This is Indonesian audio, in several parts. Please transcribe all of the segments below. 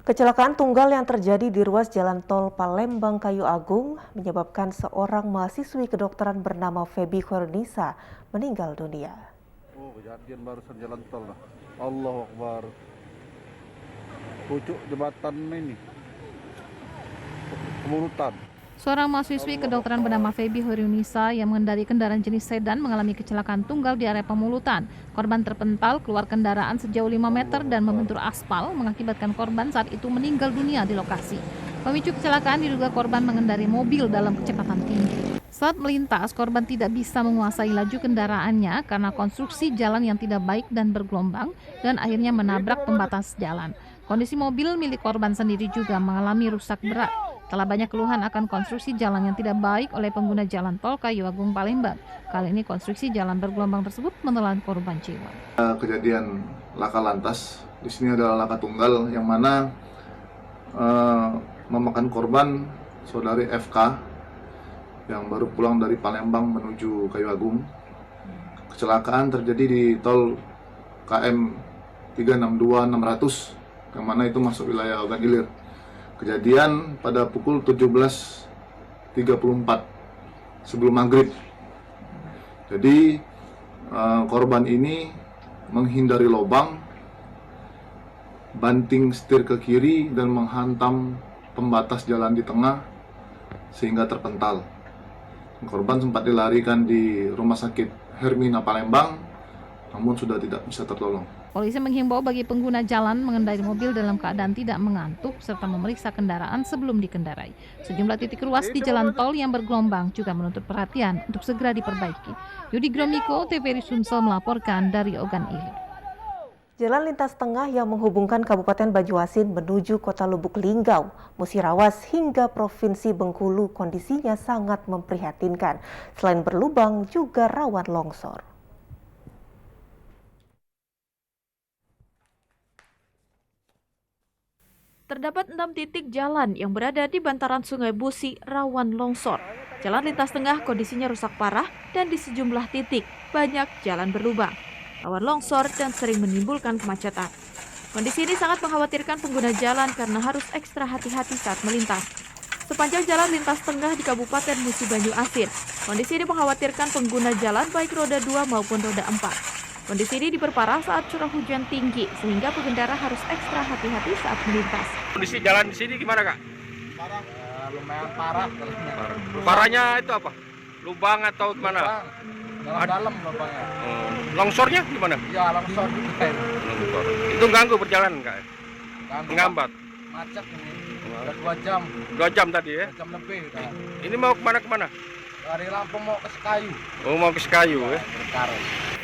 Kecelakaan tunggal yang terjadi di ruas jalan tol Palembang Kayu Agung menyebabkan seorang mahasiswi kedokteran bernama Feby Khornisa meninggal dunia. Oh, kejadian barusan jalan tol lah. Allahu Akbar. Pucuk jembatan ini. Pemulutan. Seorang mahasiswi kedokteran bernama Feby Khornisa yang mengendarai kendaraan jenis sedan mengalami kecelakaan tunggal di area Pemulutan. Korban terpental keluar kendaraan sejauh 5 meter dan membentur aspal mengakibatkan korban saat itu meninggal dunia di lokasi. Pemicu kecelakaan diduga korban mengendarai mobil dalam kecepatan tinggi. Saat melintas, korban tidak bisa menguasai laju kendaraannya karena konstruksi jalan yang tidak baik dan bergelombang dan akhirnya menabrak pembatas jalan. Kondisi mobil milik korban sendiri juga mengalami rusak berat. Telah banyak keluhan akan konstruksi jalan yang tidak baik oleh pengguna jalan tol Kayu Agung Palembang. Kali ini konstruksi jalan bergelombang tersebut menelan korban jiwa. Kejadian laka lantas di sini adalah laka tunggal yang mana memakan korban saudari FK yang baru pulang dari Palembang menuju Kayu Agung. Kecelakaan terjadi di tol KM 362-600 yang mana itu masuk wilayah Ogan Ilir. Kejadian pada pukul 17.34 sebelum maghrib. Jadi korban ini menghindari lubang, banting setir ke kiri dan menghantam pembatas jalan di tengah sehingga terpental. Korban sempat dilarikan di Rumah Sakit Hermina Palembang, namun sudah tidak bisa tertolong. Polisi menghimbau bagi pengguna jalan mengendarai mobil dalam keadaan tidak mengantuk serta memeriksa kendaraan sebelum dikendarai. Sejumlah titik ruas di jalan tol yang bergelombang juga menuntut perhatian untuk segera diperbaiki. Yudi Gromiko, TVRI Sumsel melaporkan dari Ogan Ilir. Jalan lintas tengah yang menghubungkan Kabupaten Banjuasin menuju Kota Lubuk Linggau, Musirawas hingga Provinsi Bengkulu kondisinya sangat memprihatinkan. Selain berlubang juga rawan longsor. Terdapat 6 titik jalan yang berada di bantaran Sungai Busi rawan longsor. Jalan lintas tengah kondisinya rusak parah dan di sejumlah titik banyak jalan berlubang, rawan longsor dan sering menimbulkan kemacetan. Kondisi ini sangat mengkhawatirkan pengguna jalan karena harus ekstra hati-hati saat melintas. Sepanjang jalan lintas tengah di Kabupaten Musi Banjuasin, kondisi ini mengkhawatirkan pengguna jalan baik roda 2 maupun roda 4. Kondisi ini diperparah saat curah hujan tinggi, sehingga pengendara harus ekstra hati-hati saat melintas. Kondisi jalan di sini gimana, Kak? Parah. Lumayan parah. Parahnya itu apa? Lubang atau gimana? Dalam lubangnya. Longsornya gimana? Ya, longsor juga. Longsor. Itu ganggu perjalanan, Kak? Menghambat. Macet ini. Udah 2 jam. 2 jam tadi ya? 2 jam lebih. Ini mau kemana-kemana? Dari Lampung mau ke Sekayu. Oh, mau ke Sekayu ya?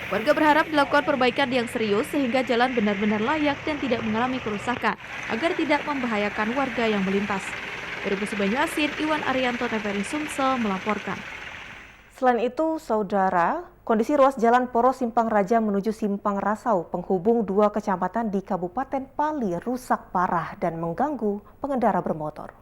Warga berharap dilakukan perbaikan yang serius sehingga jalan benar-benar layak dan tidak mengalami kerusakan agar tidak membahayakan warga yang melintas. Dari Musi Banjuasin, Iwan Arianto, TVRI Sumsel melaporkan. Selain itu, saudara, kondisi ruas jalan Poros Simpang Raja menuju Simpang Rasau penghubung 2 kecamatan di Kabupaten Pali rusak parah dan mengganggu pengendara bermotor.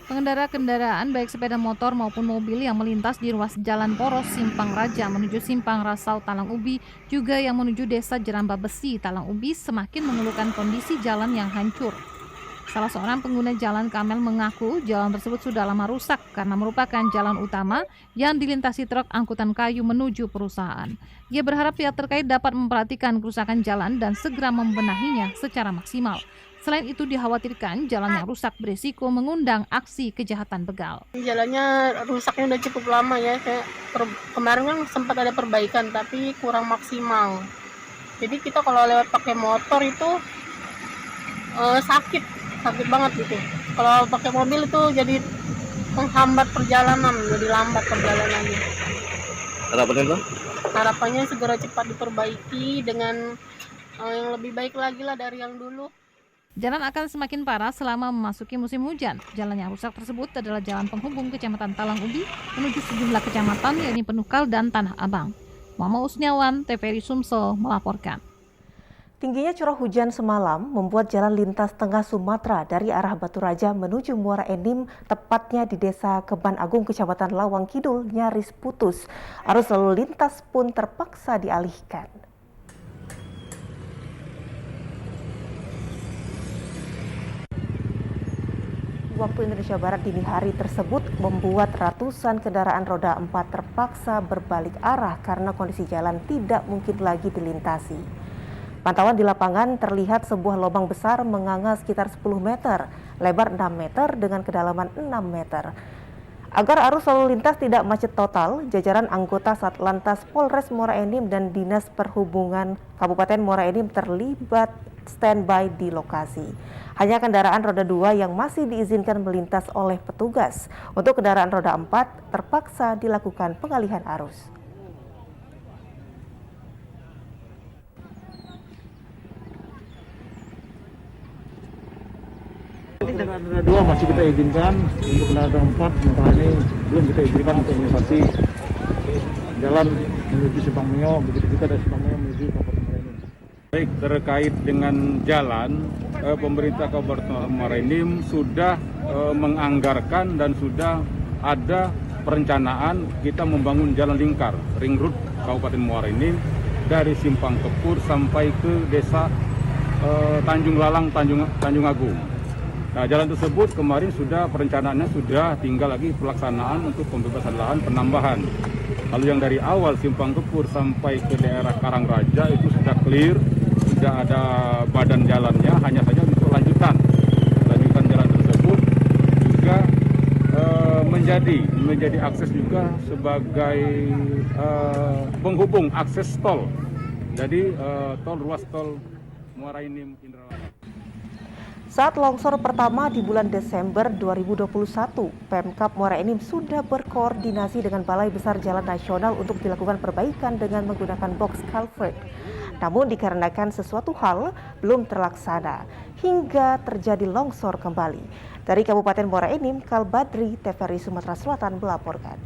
Pengendara kendaraan baik sepeda motor maupun mobil yang melintas di ruas jalan Poros Simpang Raja menuju Simpang Rasau Talang Ubi juga yang menuju Desa Jeramba Besi Talang Ubi semakin mengeluhkan kondisi jalan yang hancur. Salah seorang pengguna jalan Kamel mengaku jalan tersebut sudah lama rusak karena merupakan jalan utama yang dilintasi truk angkutan kayu menuju perusahaan. Ia berharap pihak terkait dapat memperhatikan kerusakan jalan dan segera membenahinya secara maksimal. Selain itu dikhawatirkan jalan yang rusak berisiko mengundang aksi kejahatan begal. Jalannya rusaknya udah cukup lama ya, kayak kemarin kan sempat ada perbaikan tapi kurang maksimal. Jadi kita kalau lewat pakai motor itu sakit banget gitu. Kalau pakai mobil itu jadi menghambat perjalanan, jadi lambat perjalanannya. Harapannya itu? Harapannya segera cepat diperbaiki dengan yang lebih baik lagi lah dari yang dulu. Jalan akan semakin parah selama memasuki musim hujan. Jalan yang rusak tersebut adalah jalan penghubung Kecamatan Talang Ubi menuju sejumlah kecamatan yakni Penukal dan Tanah Abang. Muhammad Usniawan, TVRI Sumsel melaporkan. Tingginya curah hujan semalam membuat jalan lintas tengah Sumatera dari arah Batu Raja menuju Muara Enim, tepatnya di Desa Keban Agung, Kecamatan Lawang Kidul, nyaris putus. Arus lalu lintas pun terpaksa dialihkan. waktu Indonesia Barat dini hari tersebut membuat ratusan kendaraan roda 4 terpaksa berbalik arah karena kondisi jalan tidak mungkin lagi dilintasi. Pantauan di lapangan terlihat sebuah lubang besar menganga sekitar 10 meter, lebar 6 meter dengan kedalaman 6 meter. Agar arus lalu lintas tidak macet total, jajaran anggota Satlantas Polres Muara Enim dan Dinas Perhubungan Kabupaten Muara Enim terlibat standby di lokasi. Hanya kendaraan roda 2 yang masih diizinkan melintas oleh petugas. Untuk kendaraan roda 4 terpaksa dilakukan pengalihan arus. Kendaraan roda 2 masih kita izinkan, untuk kendaraan roda 4 sementara ini belum kita izinkan untuk melintasi jalan menuju Simpang Mio, begitu juga dari Simpang Mio menuju Kabupaten Muara Enim. Baik, terkait dengan jalan, pemerintah Kabupaten Muara Enim sudah menganggarkan dan sudah ada perencanaan kita membangun jalan lingkar, ring road Kabupaten Muara Enim dari Simpang Kepur sampai ke desa Tanjung Lalang, Tanjung Agung. Nah, jalan tersebut kemarin sudah perencanaannya sudah tinggal lagi pelaksanaan untuk pembebasan lahan penambahan. Lalu yang dari awal Simpang Kepur sampai ke daerah Karangraja itu sudah clear, sudah ada badan jalannya, hanya saja untuk lanjutan jalan tersebut juga menjadi akses juga sebagai penghubung akses tol. Jadi ruas tol Muara Enim Indralaya. Saat longsor pertama di bulan Desember 2021, Pemkab Muara Enim sudah berkoordinasi dengan Balai Besar Jalan Nasional untuk dilakukan perbaikan dengan menggunakan box culvert. Namun dikarenakan sesuatu hal belum terlaksana hingga terjadi longsor kembali. Dari Kabupaten Muara Enim, Kalbadri, TVRI Sumatera Selatan melaporkan.